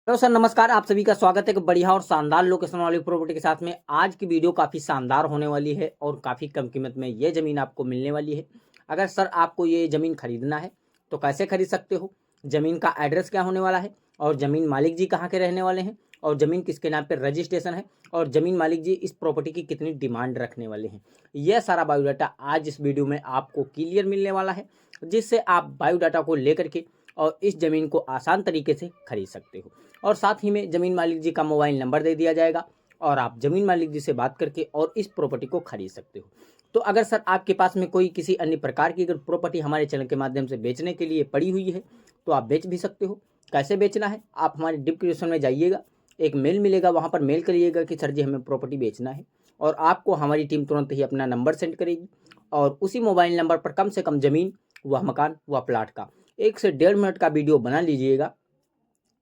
Hello sir, नमस्कार। आप सभी का स्वागत है एक बढ़िया और शानदार लोकेशन वाली प्रॉपर्टी के साथ में। आज की वीडियो काफ़ी शानदार होने वाली है और काफ़ी कम कीमत में ये ज़मीन आपको मिलने वाली है। अगर सर आपको ये ज़मीन खरीदना है तो कैसे खरीद सकते हो, ज़मीन का एड्रेस क्या होने वाला है और ज़मीन मालिक जी कहाँ के रहने वाले हैं और ज़मीन किसके नाम पर रजिस्ट्रेशन है और ज़मीन मालिक जी इस प्रॉपर्टी की कितनी डिमांड रखने वाले हैं, यह सारा बायोडाटा आज इस वीडियो में आपको क्लियर मिलने वाला है, जिससे आप बायोडाटा को लेकर के और इस ज़मीन को आसान तरीके से खरीद सकते हो। और साथ ही में ज़मीन मालिक जी का मोबाइल नंबर दे दिया जाएगा और आप ज़मीन मालिक जी से बात करके और इस प्रॉपर्टी को खरीद सकते हो। तो अगर सर आपके पास में कोई किसी अन्य प्रकार की अगर प्रॉपर्टी हमारे चैनल के माध्यम से बेचने के लिए पड़ी हुई है तो आप बेच भी सकते हो। कैसे बेचना है, आप हमारे डिस्क्रिप्शन में जाइएगा, एक मेल मिलेगा, वहाँ पर मेल करिएगा कि सर जी हमें प्रॉपर्टी बेचना है और आपको हमारी टीम तुरंत ही अपना नंबर सेंड करेगी और उसी मोबाइल नंबर पर कम से कम ज़मीन व मकान व प्लाट का 1 से 1.5 मिनट का वीडियो बना लीजिएगा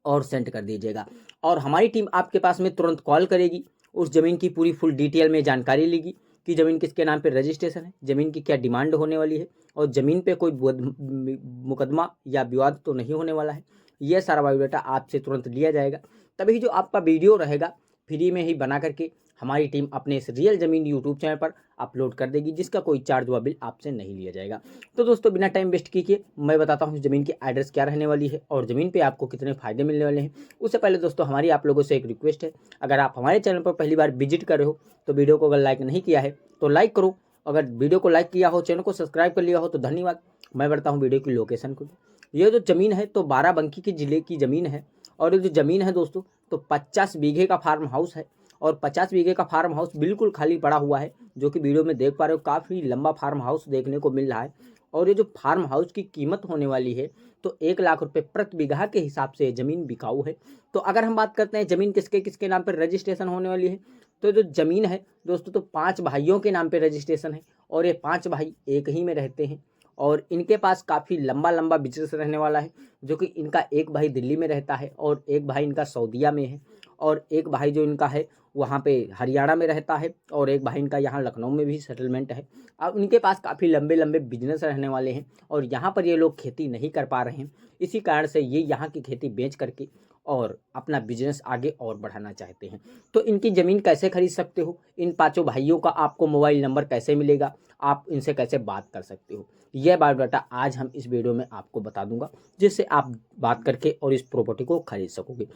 और सेंड कर दीजिएगा और हमारी टीम आपके पास में तुरंत कॉल करेगी, उस ज़मीन की पूरी फुल डिटेल में जानकारी लेगी कि ज़मीन किसके नाम पे रजिस्ट्रेशन है, ज़मीन की क्या डिमांड होने वाली है और ज़मीन पे कोई मुकदमा या विवाद तो नहीं होने वाला है। यह सारा बायोडाटा आपसे तुरंत लिया जाएगा, तभी जो आपका वीडियो रहेगा फ्री में ही बना करके हमारी टीम अपने इस रियल ज़मीन यूट्यूब चैनल पर अपलोड कर देगी, जिसका कोई चार्ज व बिल आपसे नहीं लिया जाएगा। तो दोस्तों बिना टाइम वेस्ट किए मैं बताता हूँ ज़मीन की एड्रेस क्या रहने वाली है और ज़मीन पे आपको कितने फ़ायदे मिलने वाले हैं। उससे पहले दोस्तों हमारी आप लोगों से एक रिक्वेस्ट है, अगर आप हमारे चैनल पर पहली बार विजिट कर रहे हो तो वीडियो को अगर लाइक नहीं किया है तो लाइक करो, अगर वीडियो को लाइक किया हो, चैनल को सब्सक्राइब कर लिया हो तो धन्यवाद। मैं बढ़ता हूँ वीडियो की लोकेशन को। ये जो ज़मीन है तो बाराबंकी के ज़िले की ज़मीन है और ये जो ज़मीन है दोस्तों तो 50 बीघे का फार्म हाउस है और 50 बीघे का फार्म हाउस बिल्कुल खाली पड़ा हुआ है, जो कि वीडियो में देख पा रहे हो। काफ़ी लंबा फार्म हाउस देखने को मिल रहा है और ये जो फार्म हाउस की कीमत होने वाली है तो 1 लाख रुपए प्रति बीघा के हिसाब से ज़मीन बिकाऊ है। तो अगर हम बात करते हैं ज़मीन किसके किसके नाम पर रजिस्ट्रेशन होने वाली है, तो जो ज़मीन है दोस्तों तो 5 भाइयों के नाम पे रजिस्ट्रेशन है और ये 5 भाई एक ही में रहते हैं और इनके पास काफ़ी लंबा लंबा बिजनेस रहने वाला है, जो कि इनका एक भाई दिल्ली में रहता है और एक भाई इनका सऊदीया में है और एक भाई जो इनका है वहाँ पे हरियाणा में रहता है और एक भाई इनका यहाँ लखनऊ में भी सेटलमेंट है। अब इनके पास काफ़ी लंबे लंबे बिजनेस रहने वाले हैं और यहाँ पर ये लोग खेती नहीं कर पा रहे हैं, इसी कारण से ये यहाँ की खेती बेच करके और अपना बिजनेस आगे और बढ़ाना चाहते हैं। तो इनकी ज़मीन कैसे खरीद सकते हो, इन पाँचों भाइयों का आपको मोबाइल नंबर कैसे मिलेगा, आप इनसे कैसे बात कर सकते हो, यह बायोडाटा आज हम इस वीडियो में आपको बता दूंगा, जिससे आप बात करके और इस प्रॉपर्टी को खरीद सकोगे।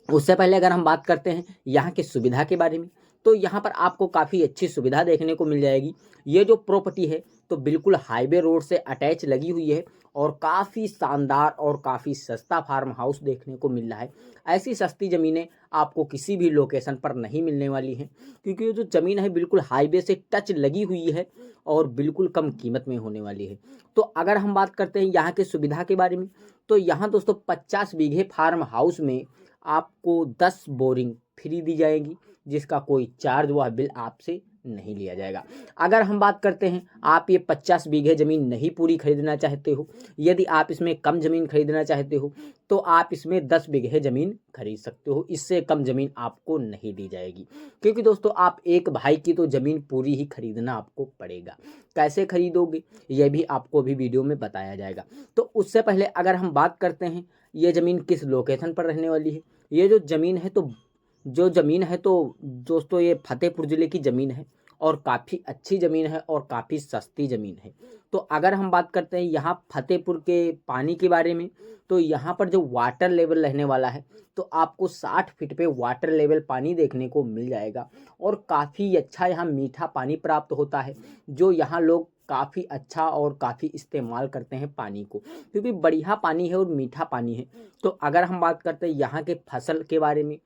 उससे पहले अगर हम बात करते हैं यहाँ की सुविधा के बारे में, तो यहाँ पर आपको काफ़ी अच्छी सुविधा देखने को मिल जाएगी। ये जो प्रॉपर्टी है तो बिल्कुल हाईवे रोड से अटैच लगी हुई है और काफ़ी शानदार और काफ़ी सस्ता फार्म हाउस देखने को मिल रहा है। ऐसी सस्ती ज़मीनें आपको किसी भी लोकेशन पर नहीं मिलने वाली हैं, क्योंकि ये जो ज़मीन है बिल्कुल हाईवे से टच लगी हुई है और बिल्कुल कम कीमत में होने वाली है। तो अगर हम बात करते हैं यहाँ की सुविधा के बारे में, तो यहाँ दोस्तों 50 बीघे फार्म हाउस में आपको 10 बोरिंग फ्री दी जाएगी, जिसका कोई चार्ज व बिल आपसे नहीं लिया जाएगा। अगर हम बात करते हैं आप ये 50 बीघे ज़मीन नहीं पूरी खरीदना चाहते हो, यदि आप इसमें कम ज़मीन खरीदना चाहते हो तो आप इसमें 10 बीघे ज़मीन खरीद सकते हो, इससे कम ज़मीन आपको नहीं दी जाएगी, क्योंकि दोस्तों आप एक भाई की तो ज़मीन पूरी ही खरीदना आपको पड़ेगा। कैसे खरीदोगे यह भी आपको अभी वीडियो में बताया जाएगा। तो उससे पहले अगर हम बात करते हैं ये ज़मीन किस लोकेशन पर रहने वाली है, ये जो ज़मीन है तो दोस्तों ये फतेहपुर ज़िले की ज़मीन है और काफ़ी अच्छी ज़मीन है और काफ़ी सस्ती ज़मीन है। तो अगर हम बात करते हैं यहाँ फतेहपुर के पानी के बारे में, तो यहाँ पर जो वाटर लेवल रहने वाला है तो आपको 60 फीट पे वाटर लेवल पानी देखने को मिल जाएगा और काफ़ी अच्छा यहाँ मीठा पानी प्राप्त होता है, जो यहाँ लोग काफ़ी अच्छा और काफ़ी इस्तेमाल करते हैं पानी को, क्योंकि बढ़िया पानी है और मीठा पानी है। तो अगर हम बात करते हैं यहाँ के फसल के बारे में,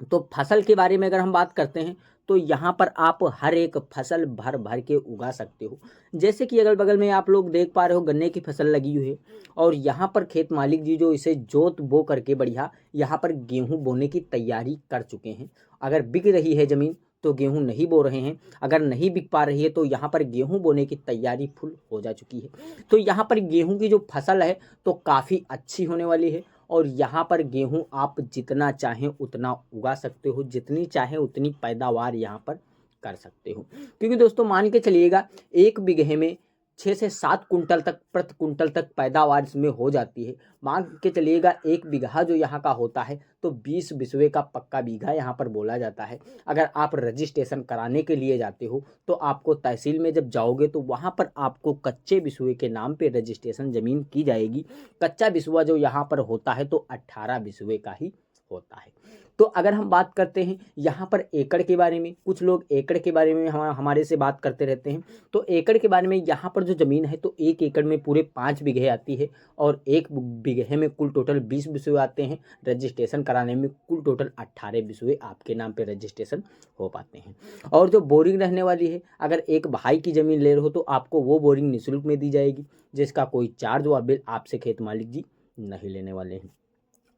तो फसल के बारे में अगर हम बात करते हैं तो यहाँ पर आप हर एक फसल भर भर के उगा सकते हो। जैसे कि अगल बगल में आप लोग देख पा रहे हो गन्ने की फसल लगी हुई है और यहाँ पर खेत मालिक जी जो इसे जोत बो करके बढ़िया यहाँ पर गेहूं बोने की तैयारी कर चुके हैं। अगर बिक रही है ज़मीन तो गेहूं नहीं बो रहे हैं, अगर नहीं बिक पा रही है तो यहाँ पर गेहूं बोने की तैयारी फुल हो जा चुकी है। तो यहाँ पर गेहूं की जो फसल है तो काफ़ी अच्छी होने वाली है और यहाँ पर गेहूं आप जितना चाहें उतना उगा सकते हो, जितनी चाहें उतनी पैदावार यहाँ पर कर सकते हो, क्योंकि दोस्तों मान के चलिएगा 1 बीघे में 6 से 7 कुंटल तक प्रति कुंटल तक पैदावार इसमें हो जाती है। मान के चलिएगा 1 बीघा जो यहाँ का होता है तो 20 बिस्वे का पक्का बीघा यहाँ पर बोला जाता है। अगर आप रजिस्ट्रेशन कराने के लिए जाते हो तो आपको तहसील में जब जाओगे तो वहाँ पर आपको कच्चे बिस्वे के नाम पे रजिस्ट्रेशन ज़मीन की जाएगी। कच्चा बिस्वा जो यहाँ पर होता है तो 18 बिस्वे का ही होता है। तो अगर हम बात करते हैं यहाँ पर एकड़ के बारे में, कुछ लोग एकड़ के बारे में हमारे से बात करते रहते हैं। तो एकड़ के बारे में यहाँ पर जो ज़मीन है तो 1 एकड़ में पूरे 5 बीघे आती है और 1 बीघे में कुल टोटल 20 बिस्वे आते हैं। रजिस्ट्रेशन कराने में कुल टोटल 18 बिस्वे आपके नाम पे रजिस्ट्रेशन हो पाते हैं। और जो बोरिंग रहने वाली है, अगर एक भाई की ज़मीन ले रहे हो तो आपको वो बोरिंग निःशुल्क में दी जाएगी, जिसका कोई चार्ज व बिल आपसे खेत मालिक जी नहीं लेने वाले हैं।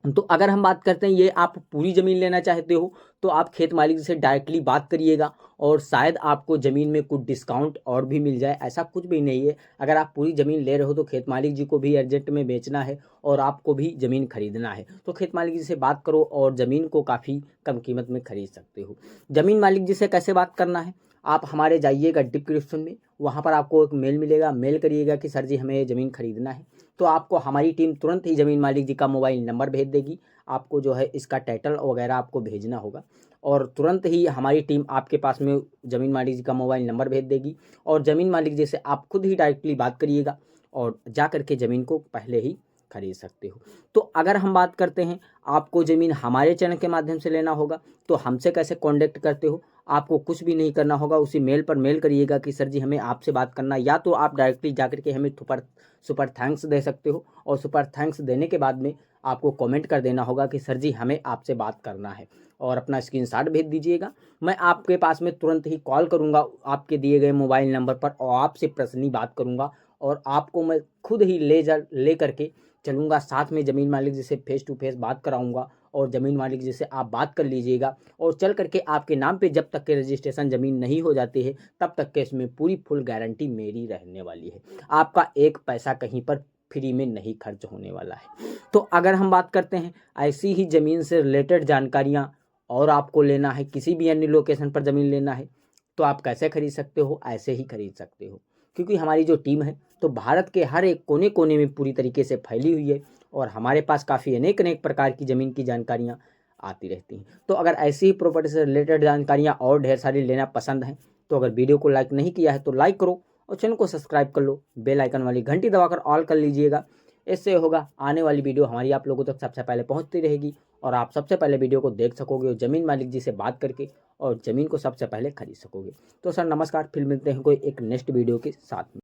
तो अगर हम बात करते हैं ये आप पूरी ज़मीन लेना चाहते हो तो आप खेत मालिक से डायरेक्टली बात करिएगा और शायद आपको ज़मीन में कुछ डिस्काउंट और भी मिल जाए, ऐसा कुछ भी नहीं है। अगर आप पूरी ज़मीन ले रहे हो तो खेत मालिक जी को भी अर्जेंट में बेचना है और आपको भी ज़मीन खरीदना है, तो खेत मालिक जी से बात करो और ज़मीन को काफ़ी कम कीमत में खरीद सकते हो। ज़मीन मालिक जी से कैसे बात करना है, आप हमारे जाइएगा डिस्क्रिप्शन में, वहाँ पर आपको एक मेल मिलेगा, मेल करिएगा कि सर जी हमें ये ज़मीन खरीदना है, तो आपको हमारी टीम तुरंत ही ज़मीन मालिक जी का मोबाइल नंबर भेज देगी। आपको जो है इसका टाइटल वगैरह आपको भेजना होगा और तुरंत ही हमारी टीम आपके पास में ज़मीन मालिक जी का मोबाइल नंबर भेज देगी और ज़मीन मालिक जी से आप खुद ही डायरेक्टली बात करिएगा और जा कर के ज़मीन को पहले ही खरीद सकते हो। तो अगर हम बात करते हैं आपको ज़मीन हमारे चैनल के माध्यम से लेना होगा तो हमसे कैसे कॉन्टेक्ट करते हो, आपको कुछ भी नहीं करना होगा, उसी मेल पर मेल करिएगा कि सर जी हमें आपसे बात करना, या तो आप डायरेक्टली जाकर के हमें सुपर थैंक्स दे सकते हो और सुपर थैंक्स देने के बाद में आपको कमेंट कर देना होगा कि सर जी हमें आपसे बात करना है और अपना स्क्रीनशॉट भेज दीजिएगा। मैं आपके पास में तुरंत ही कॉल करूंगा आपके दिए गए मोबाइल नंबर पर और आपसे पर्सनली बात करूंगा और आपको मैं खुद ही ले करके चलूँगा, साथ में ज़मीन मालिक जी से फेस टू फेस बात कराऊंगा और ज़मीन मालिक जी से आप बात कर लीजिएगा और चल करके आपके नाम पे जब तक के रजिस्ट्रेशन ज़मीन नहीं हो जाती है तब तक के इसमें पूरी फुल गारंटी मेरी रहने वाली है। आपका एक पैसा कहीं पर फ्री में नहीं खर्च होने वाला है। तो अगर हम बात करते हैं ऐसी ही ज़मीन से रिलेटेड जानकारियाँ और आपको लेना है, किसी भी अन्य लोकेशन पर ज़मीन लेना है, तो आप कैसे खरीद सकते हो, ऐसे ही खरीद सकते हो, क्योंकि हमारी जो टीम है तो भारत के हर एक कोने कोने में पूरी तरीके से फैली हुई है और हमारे पास काफ़ी अनेक अनेक प्रकार की ज़मीन की जानकारियाँ आती रहती हैं। तो अगर ऐसी ही प्रॉपर्टी से रिलेटेड जानकारियाँ और ढेर सारी लेना पसंद है तो अगर वीडियो को लाइक नहीं किया है तो लाइक करो और चैनल को सब्सक्राइब कर लो, बेल आइकन वाली घंटी दबाकर ऑल कर लीजिएगा। इससे होगा आने वाली वीडियो हमारी आप लोगों तक सबसे पहले पहुंचती रहेगी और आप सबसे पहले वीडियो को देख सकोगे और ज़मीन मालिक जी से बात करके और ज़मीन को सबसे पहले खरीद सकोगे। तो सर नमस्कार, फिर मिलते हैं कोई एक नेक्स्ट वीडियो के साथ में।